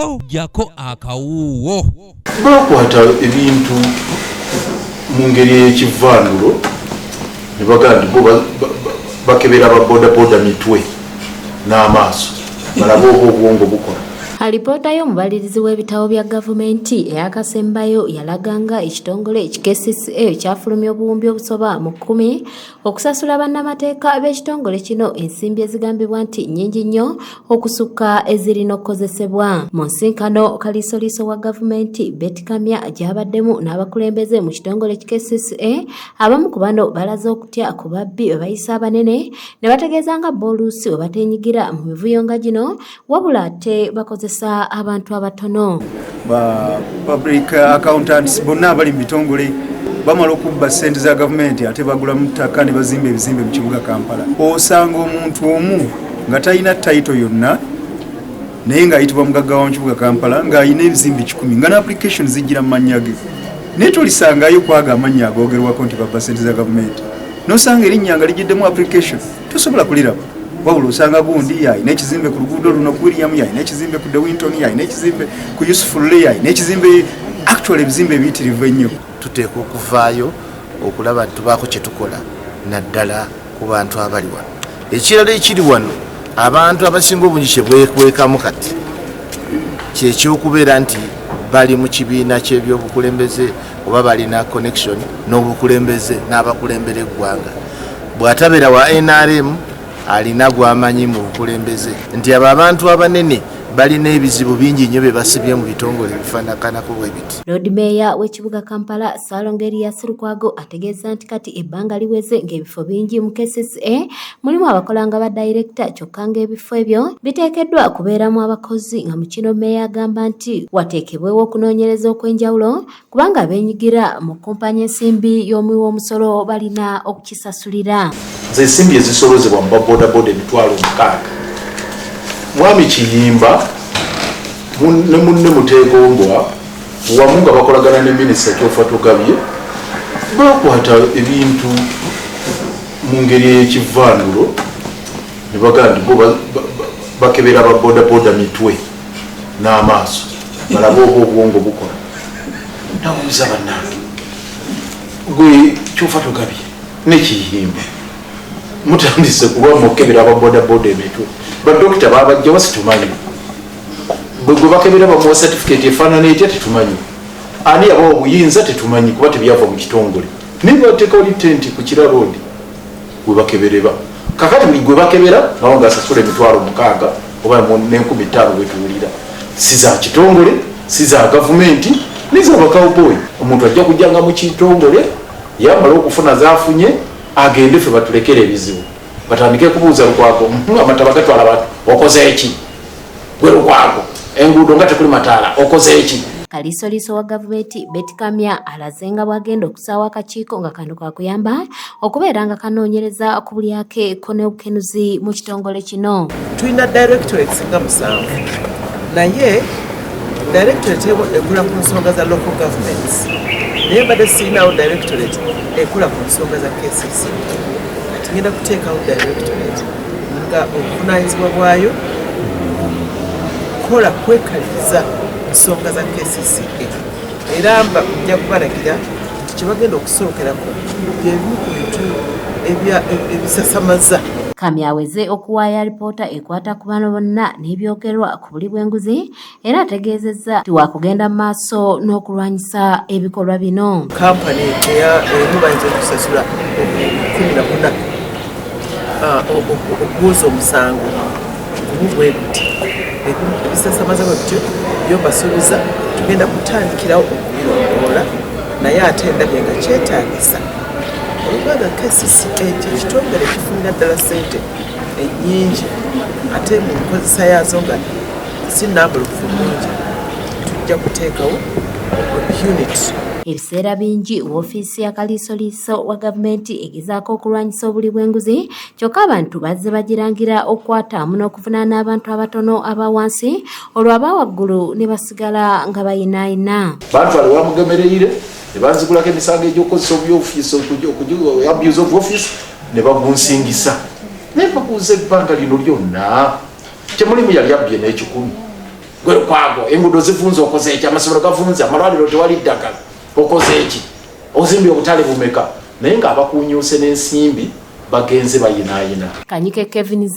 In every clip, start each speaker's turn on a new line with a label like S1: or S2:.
S1: po jako akawuwo.
S2: Bakwata ebintu mu ngeri y'ekivandulo ne bagamba bo bakebera ababodaboda mitwe n'amaaso balaba obwongo bukola.
S3: Alipoota y'omubalirizi w'ebitabo bya gavumenti eyakasembayo yalaganga ekitongole Kcca kyafulumya obuwumbi obusoba mu 10 okusasula bannamateeka b'ekitongole kino ensimbi ezigambibwa nti nnyingi nnyo okusukka ezirina okukozesebwa. Mu nsinkano kaliisoliiso wa gavumenti Betkamya gy'abaddemu n'abakulembeze mu kitongole Kcca, abamu ku bano balaze okutya ku babbi bwe bayisa abanene ne bategeeza nga booluusi we bateenyigira mu mivuyo nga gino wabula ate bakozesa abantu abatono.
S4: Public accountants bonna abali mu bitongole bamala okubba ssente za gavumenti ate bagula mu ttaka ne bazimba ebizimbe mu kibuga Kampala. Osanga omuntu omu nga talina tayito yonna naye ng'ayitibwa mugagga wa kibuga Kampala ng'ayina ebizimbe 10 nga n'application zijjira mu mannya ge. Naye tolisangayo kwaga amannya agoogerwako nti babba ssente za gavumenti. N'osanga erinnya nga ligiddemu application tosobola kuliraba. Wabula osanga gundi yalina ekizimbe ku luguudo luno William yalina ekizimbe ku Dewinton yalina ekizimbe ku Useful yalina ekizimbe actually ebizimbe ebiyitirivu ennyo.
S5: Tuteekwa okuvaayo okulaba tubaako kye tukola naddala ku bantu abali wano. Ekirala ekiri wano abantu abasinga obungi kye beekwekamu kati kyekyokubeera nti bali mu kibiina ky'ebyobukulembeze oba balina connection n'obukulembeze n'abakulembera eggwanga. Bw'atabeera wa NRM alina gwamanyi mu bukulembeze nti abo abantu abanene balina ebizibu bingi nnyo bye basibye mu bitongole bifaanakanako bwe biti.
S3: Lord Mayor w'ekibuga Kampala Ssalongeria Sirukwago ategeeza nti kati ebbanga liweze ng'ebifo bingi mu Kcca mulimu abakola nga ba director kyokka ng'ebifo ebyo biteekeddwa kubeeramu abakozi nga mu kino Mayor agamba nti wateekebwewo okunoonyereza okw'enjawulo kubanga beenyigira mu kumpanya ensimbi y'omuwi w'omusolo balina okukisasulira.
S2: Nze ensimbi ezisolozebwa mu babodaboda emitwalo 6 mwami Kiyimba ne munne Muteegombwa wamu nga bakolagana ne minisita Kyofa Togabye bakwata ebintu mu ngeri y'ekivandulo ne bagamba bo bakebera ababodaboda mitwe n'amaaso balaba obwongo bukola. Nawumiza bannange gwe Kyofa Togabye ne Kiyimba mutandise kuba mukebera ababodaboda emitwe badokita babajja wasitumanyi bwe bakebera bamuwa certificate efaanana etya tetumanyi ani abawa obuyinza tetumanyi kuba tebyava mu kitongole nibateeka oli tenti ku Kira Road gwe bakebereba kakati buli gwe bakebera nawo ngaasasula emitwalo 6 oba n'15,000 wetuwulira si za kitongole si za gavumenti niza bakawboy. Omuntu ajja kujjanga mu kitongole yamala okufuna zaafunye agende ffe batulekera ebizibu batandike kubuuza Lukwago amataba gatwala abantu okoze eki gwe Lukwago enguudo nga tekuli mataala okoze eki.
S3: Kaliisoliiso wa gavumenti Betkamya alaze nga bw'agenda okusaawa akakiiko nga kano kakuyamba okubeera nga kanoonyereza ku buli akeeko n'obukenuzi mu kitongole kino.
S6: Tulina directorates nga 7 naye directorate ekula ku nsonga za local governments naye badde sirinawo directorate ekula ku nsonga za Kcca. Kati ngenda kuteekawo directorate nga obuvunaanyizibwa bwayo kola kwekaliriza nsonga za Kcca era njja kubalagira nti kye bagenda okusookerako byebimu ku bintu ebisasamaza.
S3: Kamya aweze okuwaayo alipoota ekwata ku bano bonna n'ebyogerwa ku buli bw'enguzi era ategeezezza nti wakugenda mu maaso n'okulwanyisa ebikolwa bino.
S6: Kampani emu bayinza okusasula 14 okubuuza omusango bwe buti ebisasamaza bwe bityo byobasuubiza tugenda kutandikirawo okubirondoola naye ate endabye nga kyetaagisa olubanga Kcca ekitongole kifunira ddala ssente ennyingi ate mu nkozesa yaazo nga si nnambulukufu mungi tujja kuteekawo unit.
S3: Ebiseera bingi woofiisi ya kaliisoliiso wa gavumenti egezaako okulwanyisa obuli bw'enguzi kyokka abantu bazze bagirangira okukwatamu n'okuvunaana abantu abatono aba wansi olwo aba waggulu ne basigala nga bayinaayina.
S2: Bantwale wamugemereire ne banzigulako emisango egy'okukozesa obyofiisi abuse of office ne bagunsingisa naye babuuza ebbanga lino lyonna kyemulimu yali abbye n'ekikumi gwe kwago enguudo zivunze okoze eki amasomero gavunze amalwaliro tewali ddagala okoze eki ozimbye obutale bumeka naye ng'abakunyuuse n'ensimbi bagenze bayinaayina.
S3: Kanyike Kevin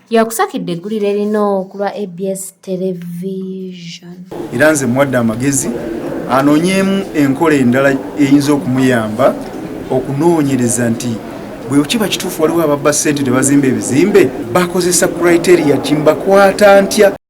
S3: yakusakidde eggulire erino ku lwa ABS television.
S4: Era nze muwadde amagezi anoonyeemu enkola endala eyinza okumuyamba okunoonyereza nti bwe kiba kituufu waliwo ababba ssente ne bazimba ebizimbe bakozesa criteria kimbakwata ntya.